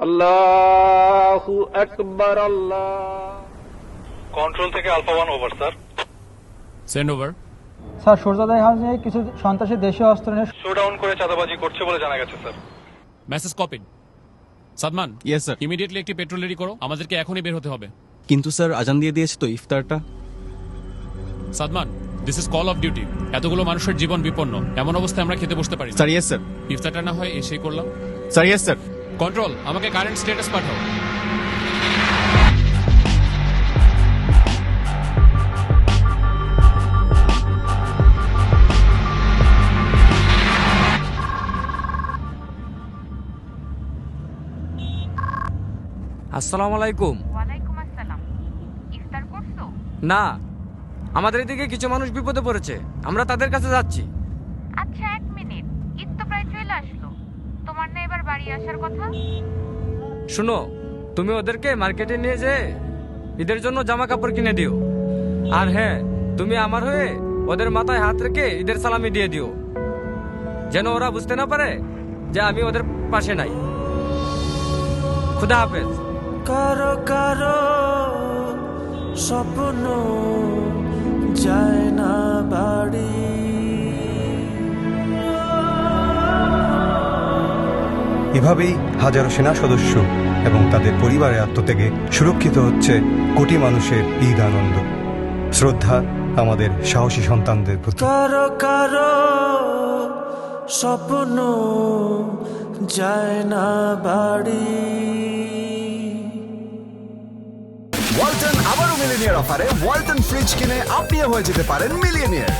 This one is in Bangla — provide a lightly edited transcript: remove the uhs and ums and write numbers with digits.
আল্লাহু আকবার। আল্লাহ। কন্ট্রোল থেকে alpha 1 over sir. Send over. Sir Suryoday হাউসে কিছু সন্ত্রাসী দেশীয় অস্ত্র নিয়ে শোডাউন করে চাঁদাবাজি করছে বলে জানা গেছে sir. Message copied. Sadman, yes sir. Immediately একটি পেট্রোল রেডি করো, আমাদেরকে এখনই বের হতে হবে। কিন্তু স্যার আজান দিয়ে দিয়েছে তো ইফতারটা। Sadman, this is call of duty. এতগুলো মানুষের জীবন বিপন্ন, এমন অবস্থায় আমরা খেতে বসতে পারি না। Sir yes sir. ইফতারটা না হয় এসেই করলাম। Sir yes sir. কন্ট্রোল, আমাকে কারেন্ট স্ট্যাটাস পাঠাও। আসসালামু আলাইকুম। ওয়ালাইকুম আসসালাম। ইফতার করছো? না, আমাদের এদিকে কিছু মানুষ বিপদে পড়েছে, আমরা তাদের কাছে যাচ্ছি। আচ্ছা, 1 মিনিট, ঈদ তো প্রায় চলে আসলো, তোমার না এবার বাড়ি আসার কথা? শুনো, তুমি ওদেরকে মার্কেটে নিয়ে যেয়ে ঈদের জন্য জামা কাপড় কিনে দিও। আর হ্যাঁ, তুমি আমার হয়ে ওদের মাথায় হাত রেখে ঈদের সালামি দিয়ে দিও, যেন ওরা বুঝতে না পারে যে আমি ওদের পাশে নাই। খুদা হাফেজ। কারো কারো স্বপ্ন যায় না বাড়ি, এভাবেই হাজারো সেনা সদস্য এবং তাদের পরিবারের আত্মত্যাগে সুরক্ষিত হচ্ছে কোটি মানুষের ঈদ আনন্দ। শ্রদ্ধা আমাদের সাহসী সন্তানদের প্রতি। কারো কারো স্বপ্ন যায় না বাড়ি। ওয়ালটন আবারও মিলিনিয়ার অফারে ওয়ালটন ফ্রিজ কিনে আপনিও হয়ে যেতে পারেন মিলিয়নিয়ার।